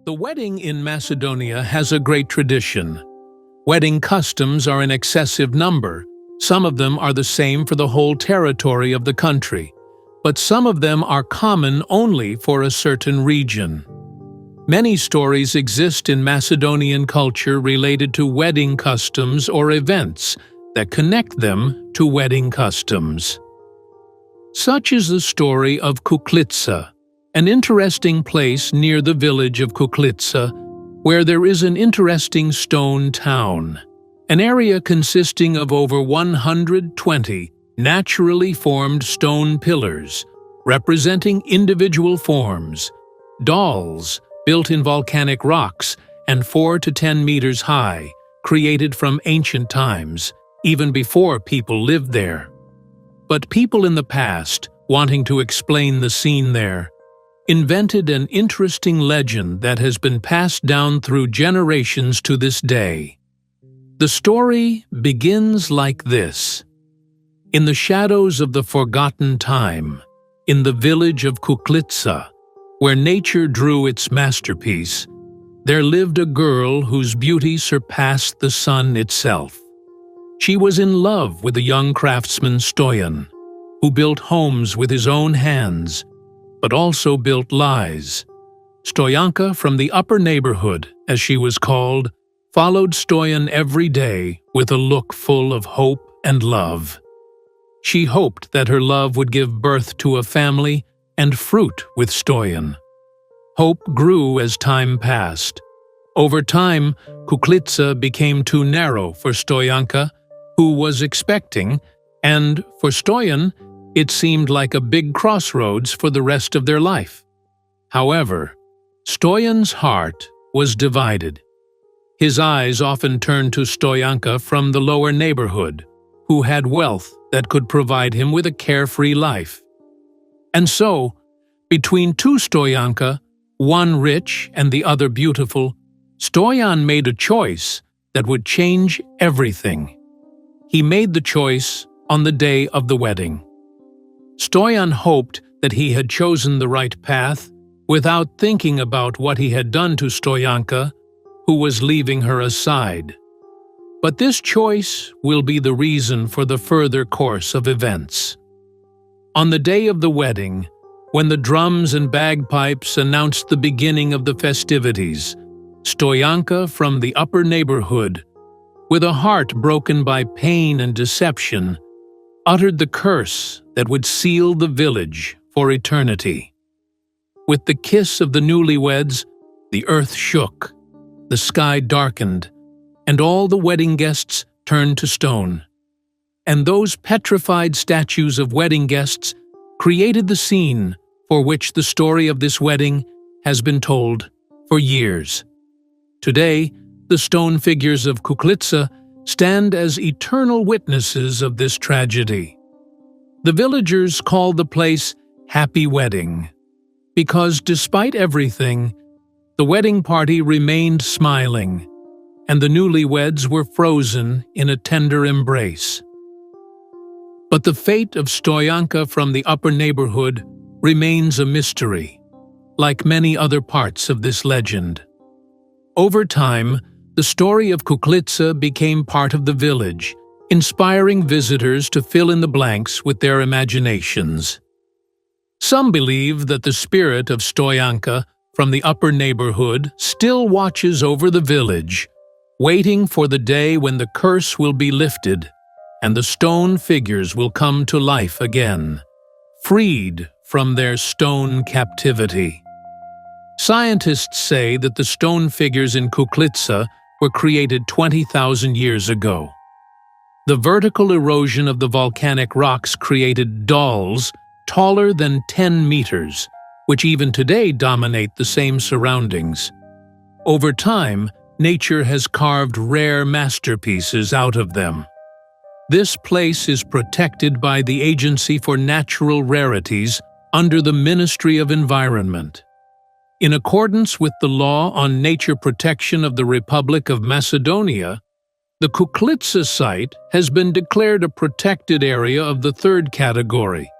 The wedding in Macedonia has a great tradition. Wedding customs are in excessive number. Some of them are the same for the whole territory of the country, but some of them are common only for a certain region. Many stories exist in Macedonian culture related to wedding customs or events that connect them to wedding customs. Such is the story of Kuklitsa, an interesting place near the village of Kuklitsa, where there is an interesting stone town, an area consisting of over 120 naturally formed stone pillars, representing individual forms, dolls built in volcanic rocks and 4 to 10 meters high, created from ancient times, even before people lived there. But people in the past, wanting to explain the scene there, invented an interesting legend that has been passed down through generations to this day. The story begins like this. In the shadows of the forgotten time, in the village of Kuklitsa, where nature drew its masterpiece, there lived a girl whose beauty surpassed the sun itself. She was in love with the young craftsman Stoyan, who built homes with his own hands, but also built lies. Stoyanka from the upper neighborhood, as she was called, followed Stoyan every day with a look full of hope and love. She hoped that her love would give birth to a family and fruit with Stoyan. Hope grew as time passed. Over time, Kuklitsa became too narrow for Stoyanka, who was expecting, and for Stoyan, it seemed like a big crossroads for the rest of their life. However, Stoyan's heart was divided. His eyes often turned to Stoyanka from the lower neighborhood, who had wealth that could provide him with a carefree life. And so, between two Stoyanka, one rich and the other beautiful, Stoyan made a choice that would change everything. He made the choice on the day of the wedding. Stoyan hoped that he had chosen the right path without thinking about what he had done to Stoyanka, who was leaving her aside. But this choice will be the reason for the further course of events. On the day of the wedding, when the drums and bagpipes announced the beginning of the festivities, Stoyanka from the upper neighborhood, with a heart broken by pain and deception, uttered the curse that would seal the village for eternity. With the kiss of the newlyweds, the earth shook, the sky darkened, and all the wedding guests turned to stone. And those petrified statues of wedding guests created the scene for which the story of this wedding has been told for years. Today, the stone figures of Kuklitsa stand as eternal witnesses of this tragedy. The villagers call the place Happy Wedding, because despite everything, the wedding party remained smiling, and the newlyweds were frozen in a tender embrace. But the fate of Stoyanka from the upper neighborhood remains a mystery, like many other parts of this legend. Over time, the story of Kuklitsa became part of the village, inspiring visitors to fill in the blanks with their imaginations. Some believe that the spirit of Stoyanka from the upper neighborhood still watches over the village, waiting for the day when the curse will be lifted and the stone figures will come to life again, freed from their stone captivity. Scientists say that the stone figures in Kuklitsa were created 20,000 years ago. The vertical erosion of the volcanic rocks created dolls taller than 10 meters, which even today dominate the same surroundings. Over time, nature has carved rare masterpieces out of them. This place is protected by the Agency for Natural Rarities under the Ministry of Environment. In accordance with the Law on Nature Protection of the Republic of Macedonia, the Kuklitsa site has been declared a protected area of the third category,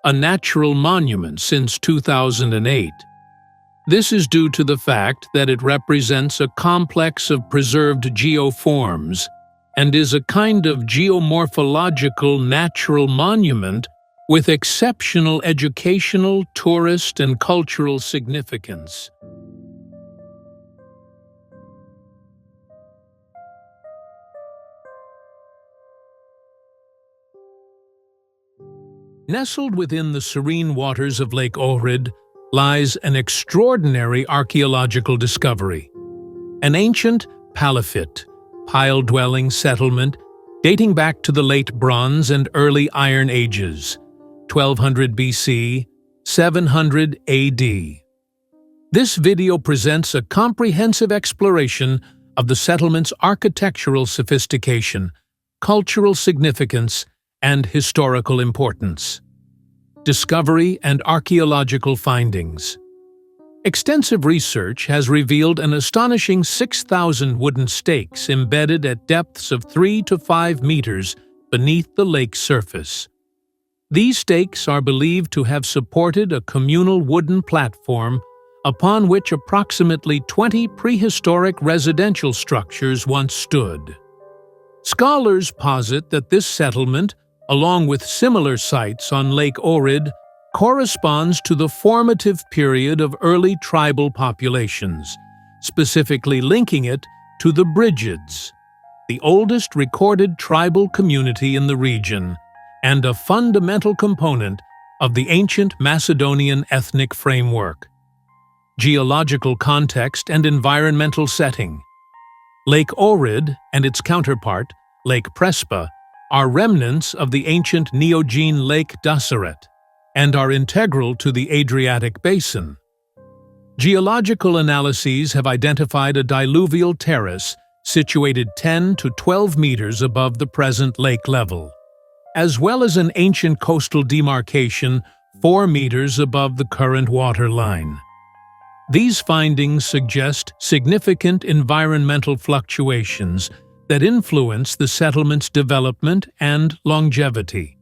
a natural monument since 2008. This is due to the fact that it represents a complex of preserved geoforms and is a kind of geomorphological natural monument with exceptional educational, tourist, and cultural significance. Nestled within the serene waters of Lake Ohrid lies an extraordinary archaeological discovery. An ancient palafitte, pile-dwelling settlement dating back to the late Bronze and early Iron Ages, 1200 BC, 700 AD. This video presents a comprehensive exploration of the settlement's architectural sophistication, cultural significance, and historical importance. Discovery and archaeological findings. Extensive research has revealed an astonishing 6,000 wooden stakes embedded at depths of 3 to 5 meters beneath the lake's surface. These stakes are believed to have supported a communal wooden platform upon which approximately 20 prehistoric residential structures once stood. Scholars posit that this settlement, along with similar sites on Lake Ohrid, corresponds to the formative period of early tribal populations, specifically linking it to the Brigids, the oldest recorded tribal community in the region and a fundamental component of the ancient Macedonian ethnic framework. Geological context and environmental setting. Lake Ohrid and its counterpart, Lake Prespa, are remnants of the ancient Neogene Lake Dassaret and are integral to the Adriatic Basin. Geological analyses have identified a diluvial terrace situated 10 to 12 meters above the present lake level, as well as an ancient coastal demarcation 4 meters above the current water line. These findings suggest significant environmental fluctuations that influence the settlement's development and longevity.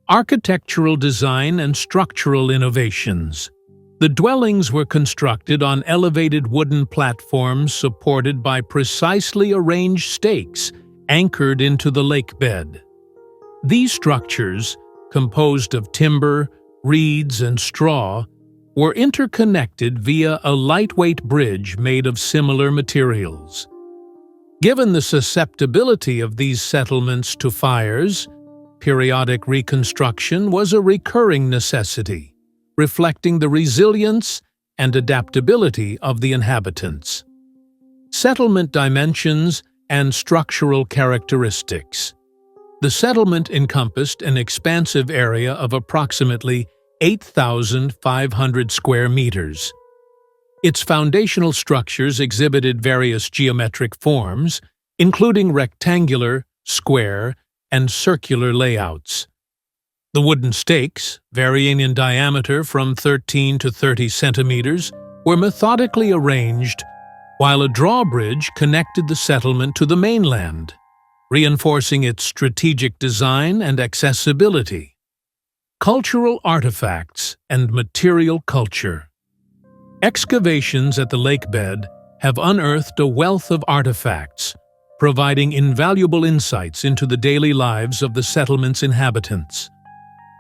Architectural design and structural innovations. The dwellings were constructed on elevated wooden platforms supported by precisely arranged stakes anchored into the lake bed. These structures, composed of timber, reeds, and straw, were interconnected via a lightweight bridge made of similar materials. Given the susceptibility of these settlements to fires, periodic reconstruction was a recurring necessity, reflecting the resilience and adaptability of the inhabitants. Settlement dimensions and structural characteristics. The settlement encompassed an expansive area of approximately 8,500 square meters. Its foundational structures exhibited various geometric forms, including rectangular, square, and circular layouts. The wooden stakes, varying in diameter from 13 to 30 centimeters, were methodically arranged, while a drawbridge connected the settlement to the mainland, reinforcing its strategic design and accessibility. Cultural artifacts and material culture. Excavations at the lake bed have unearthed a wealth of artifacts, providing invaluable insights into the daily lives of the settlement's inhabitants.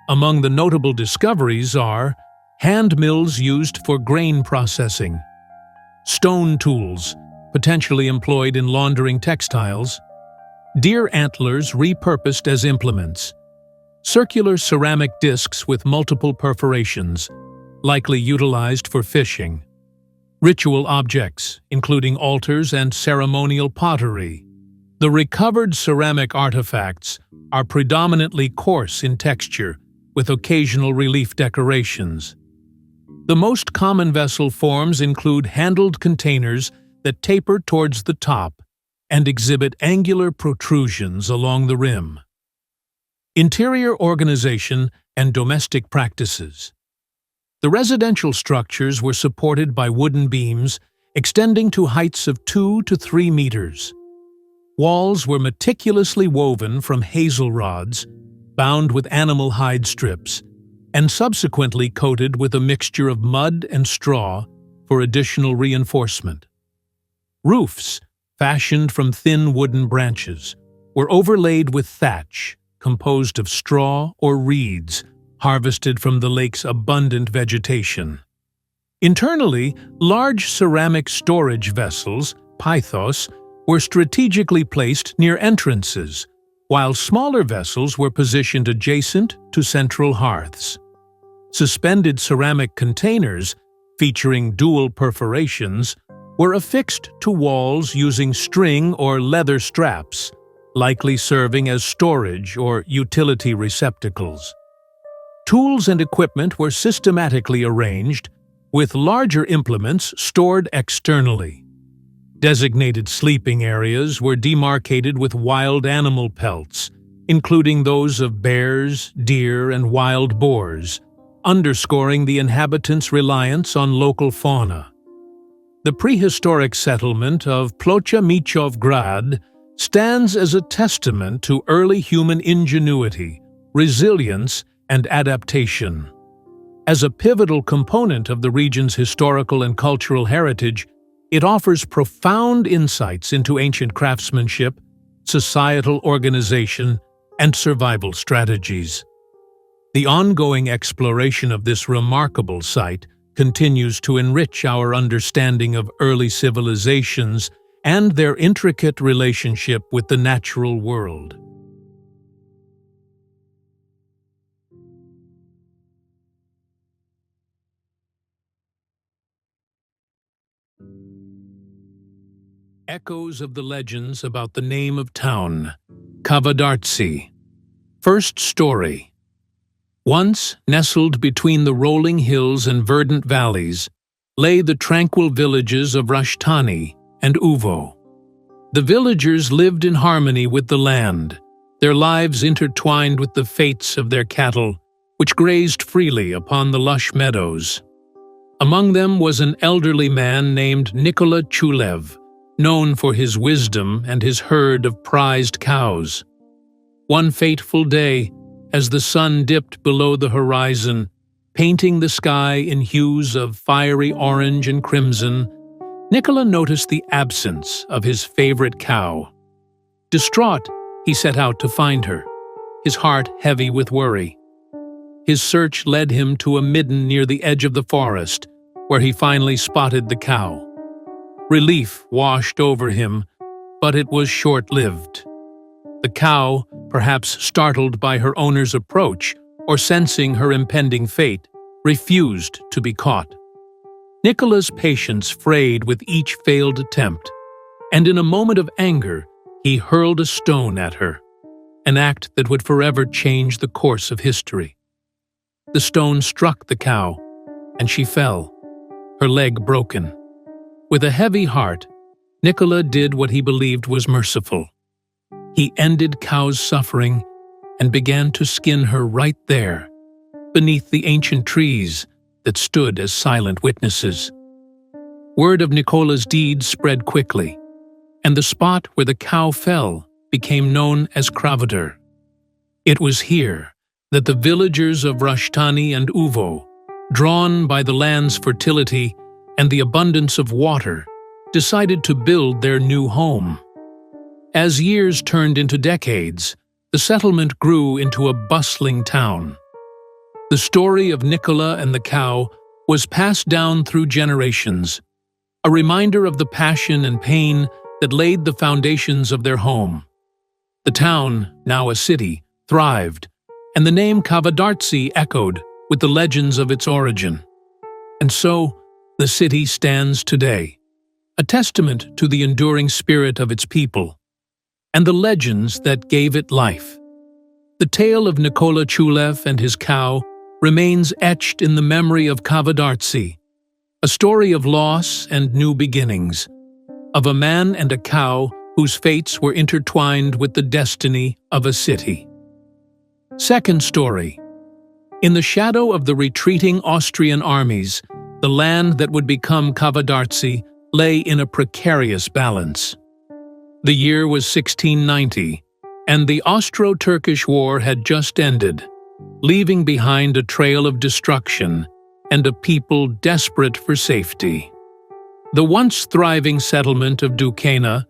Among the notable discoveries are hand mills used for grain processing, stone tools, potentially employed in laundering textiles, deer antlers repurposed as implements, circular ceramic discs with multiple perforations, likely utilized for fishing, ritual objects, including altars and ceremonial pottery. The recovered ceramic artifacts are predominantly coarse in texture, with occasional relief decorations. The most common vessel forms include handled containers that taper towards the top and exhibit angular protrusions along the rim. Interior organization and domestic practices. The residential structures were supported by wooden beams extending to heights of 2 to 3 meters. Walls were meticulously woven from hazel rods, bound with animal hide strips, and subsequently coated with a mixture of mud and straw for additional reinforcement. Roofs, fashioned from thin wooden branches, were overlaid with thatch, composed of straw or reeds, harvested from the lake's abundant vegetation. Internally, large ceramic storage vessels, pythos, were strategically placed near entrances, while smaller vessels were positioned adjacent to central hearths. Suspended ceramic containers, featuring dual perforations, were affixed to walls using string or leather straps, likely serving as storage or utility receptacles. Tools and equipment were systematically arranged, with larger implements stored externally. Designated sleeping areas were demarcated with wild animal pelts, including those of bears, deer, and wild boars, underscoring the inhabitants' reliance on local fauna. The prehistoric settlement of Plocha-Michov Grad stands as a testament to early human ingenuity, resilience, and adaptation. As a pivotal component of the region's historical and cultural heritage, it offers profound insights into ancient craftsmanship, societal organization, and survival strategies. The ongoing exploration of this remarkable site continues to enrich our understanding of early civilizations and their intricate relationship with the natural world. Echoes of the legends about the name of town, Kavadartsi. First story. Once, nestled between the rolling hills and verdant valleys, lay the tranquil villages of Rushtani and Uvo. The villagers lived in harmony with the land, their lives intertwined with the fates of their cattle, which grazed freely upon the lush meadows. Among them was an elderly man named Nikola Chulev, known for his wisdom and his herd of prized cows. One fateful day, as the sun dipped below the horizon, painting the sky in hues of fiery orange and crimson, Nikola noticed the absence of his favorite cow. Distraught, he set out to find her, his heart heavy with worry. His search led him to a midden near the edge of the forest, where he finally spotted the cow. Relief washed over him, but it was short-lived. The cow, perhaps startled by her owner's approach or sensing her impending fate, refused to be caught. Nikola's patience frayed with each failed attempt, and in a moment of anger, he hurled a stone at her, an act that would forever change the course of history. The stone struck the cow, and she fell, her leg broken. With a heavy heart, Nikola did what he believed was merciful. He ended Cow's suffering and began to skin her right there, beneath the ancient trees that stood as silent witnesses. Word of Nikola's deed spread quickly, and the spot where the cow fell became known as Kravadar. It was here that the villagers of Rushtani and Uvo, drawn by the land's fertility and the abundance of water, decided to build their new home. As years turned into decades, the settlement grew into a bustling town. The story of Nikola and the cow was passed down through generations, a reminder of the passion and pain that laid the foundations of their home. The town, now a city, thrived, and the name Kavadartsi echoed with the legends of its origin. And so, the city stands today, a testament to the enduring spirit of its people, and the legends that gave it life. The tale of Nikola Chulev and his cow remains etched in the memory of Kavadartsi, a story of loss and new beginnings, of a man and a cow whose fates were intertwined with the destiny of a city. Second story. In the shadow of the retreating Austrian armies, the land that would become Kavadartsi lay in a precarious balance. The year was 1690, and the Austro-Turkish War had just ended, leaving behind a trail of destruction and a people desperate for safety. The once thriving settlement of Duquesne,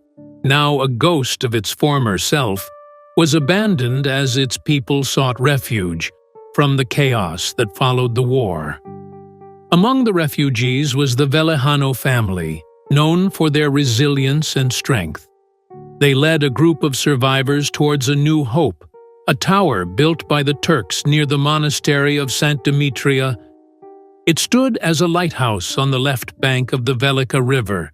now a ghost of its former self, was abandoned as its people sought refuge from the chaos that followed the war. Among the refugees was the Velejano family, known for their resilience and strength. They led a group of survivors towards a new hope, a tower built by the Turks near the monastery of Saint Demetria. It stood as a lighthouse on the left bank of the Velica River,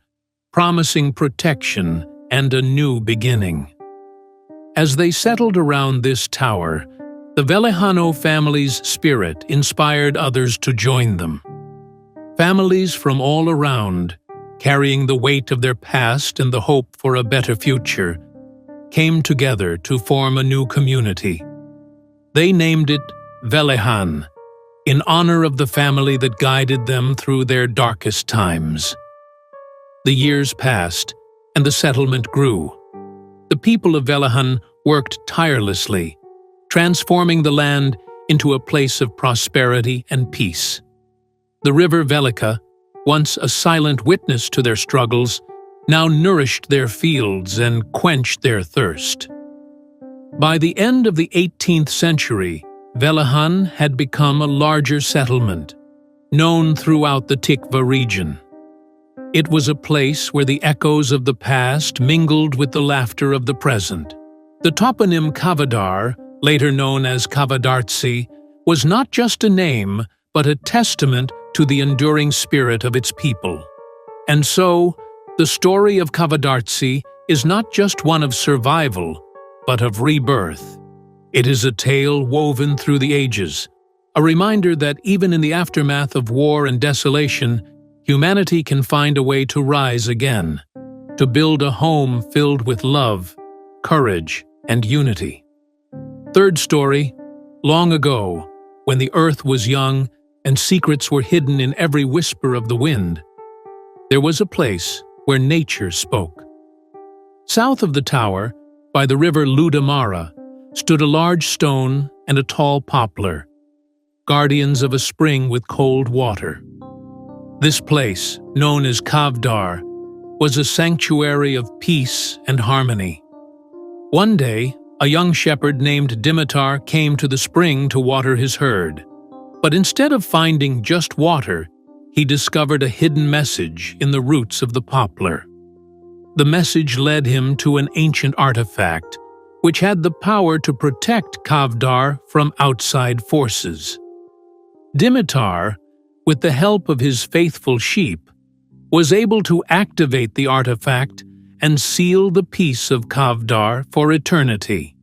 promising protection and a new beginning. As they settled around this tower, the Velejano family's spirit inspired others to join them. Families from all around, carrying the weight of their past and the hope for a better future, came together to form a new community. They named it Velejan, in honor of the family that guided them through their darkest times. The years passed, and the settlement grew. The people of Velejan worked tirelessly, transforming the land into a place of prosperity and peace. The river Velica, once a silent witness to their struggles, now nourished their fields and quenched their thirst. By the end of the 18th century, Velejan had become a larger settlement, known throughout the Tikva region. It was a place where the echoes of the past mingled with the laughter of the present. The toponym Kavadar, later known as Kavadartsi, was not just a name, but a testament to the enduring spirit of its people. And so, the story of Kavadartsi is not just one of survival, but of rebirth. It is a tale woven through the ages, a reminder that even in the aftermath of war and desolation, humanity can find a way to rise again, to build a home filled with love, courage, and unity. Third story, long ago, when the earth was young and secrets were hidden in every whisper of the wind, there was a place where nature spoke. South of the tower, by the river Ludamara, stood a large stone and a tall poplar, guardians of a spring with cold water. This place, known as Kavdar, was a sanctuary of peace and harmony. One day, a young shepherd named Dimitar came to the spring to water his herd. But instead of finding just water, he discovered a hidden message in the roots of the poplar. The message led him to an ancient artifact, which had the power to protect Kavdar from outside forces. Dimitar, with the help of his faithful sheep, was able to activate the artifact and seal the peace of Kavdar for eternity.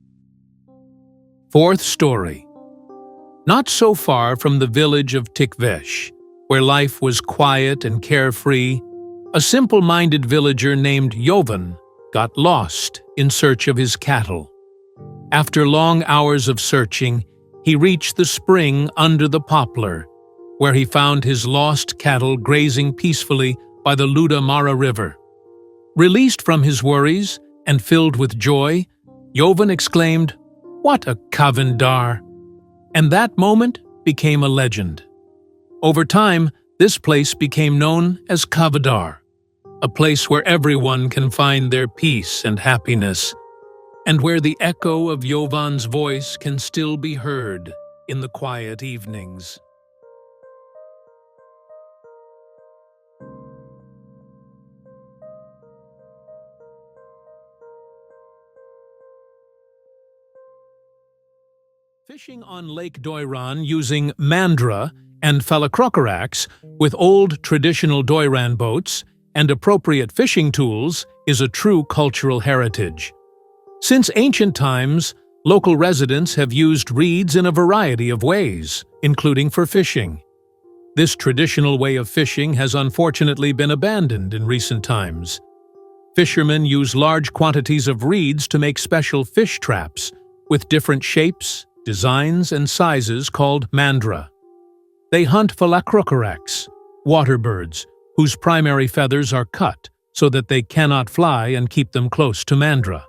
Fourth story. Not so far from the village of Tikvesh, where life was quiet and carefree, a simple-minded villager named Jovan got lost in search of his cattle. After long hours of searching, he reached the spring under the poplar, where he found his lost cattle grazing peacefully by the Ludamara River. Released from his worries and filled with joy, Jovan exclaimed, "What a Kavandar!" And that moment became a legend. Over time, this place became known as Kavadar, a place where everyone can find their peace and happiness, and where the echo of Jovan's voice can still be heard in the quiet evenings. Fishing on Lake Doiran using mandra and phalacrocarax with old traditional Doiran boats and appropriate fishing tools is a true cultural heritage. Since ancient times, local residents have used reeds in a variety of ways, including for fishing. This traditional way of fishing has unfortunately been abandoned in recent times. Fishermen use large quantities of reeds to make special fish traps with different shapes, designs, and sizes called mandra. They hunt phalacrocarax, water birds, whose primary feathers are cut so that they cannot fly and keep them close to mandra.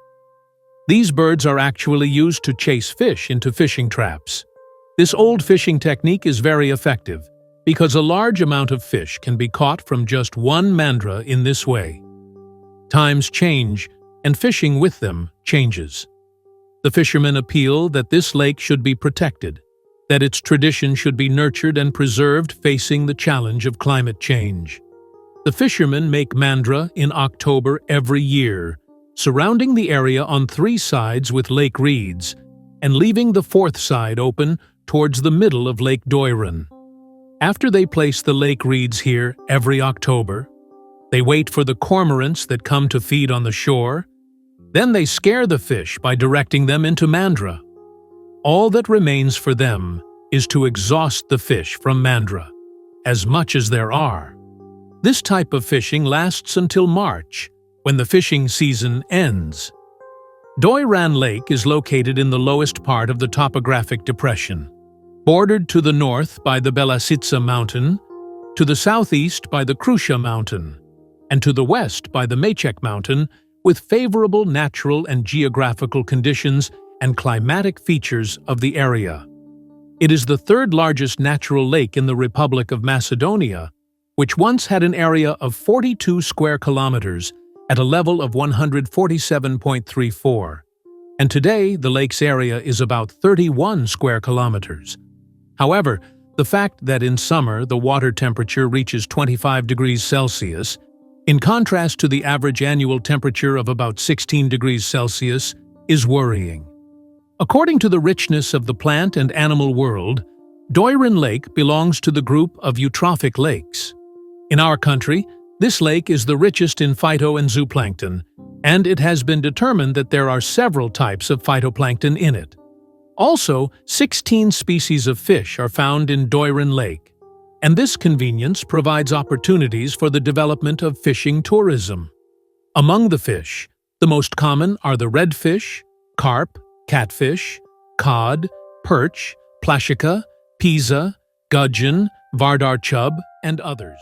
These birds are actually used to chase fish into fishing traps. This old fishing technique is very effective because a large amount of fish can be caught from just one mandra in this way. Times change, and fishing with them changes. The fishermen appeal that this lake should be protected, that its tradition should be nurtured and preserved facing the challenge of climate change. The fishermen make mandra in October every year, surrounding the area on 3 sides with lake reeds, and leaving the 4th side open towards the middle of Lake Doiran. After they place the lake reeds here every October, they wait for the cormorants that come to feed on the shore. Then they scare the fish by directing them into mandra. All that remains for them is to exhaust the fish from mandra, as much as there are. This type of fishing lasts until March, when the fishing season ends. Doiran Lake is located in the lowest part of the topographic depression, bordered to the north by the Belasitsa Mountain, to the southeast by the Krusha Mountain, and to the west by the Machek Mountain, with favorable natural and geographical conditions and climatic features of the area. It is the 3rd largest natural lake in the Republic of Macedonia, which once had an area of 42 square kilometers at a level of 147.34, and today the lake's area is about 31 square kilometers. However, the fact that in summer the water temperature reaches 25 degrees Celsius, in contrast to the average annual temperature of about 16 degrees Celsius, is worrying. According to the richness of the plant and animal world, Doiran Lake belongs to the group of eutrophic lakes. In our country, this lake is the richest in phyto and zooplankton, and it has been determined that there are several types of phytoplankton in it. Also, 16 species of fish are found in Doiran Lake, and this convenience provides opportunities for the development of fishing tourism. Among the fish, the most common are the redfish, carp, catfish, cod, perch, placica, pisa, gudgeon, vardar chub, and others.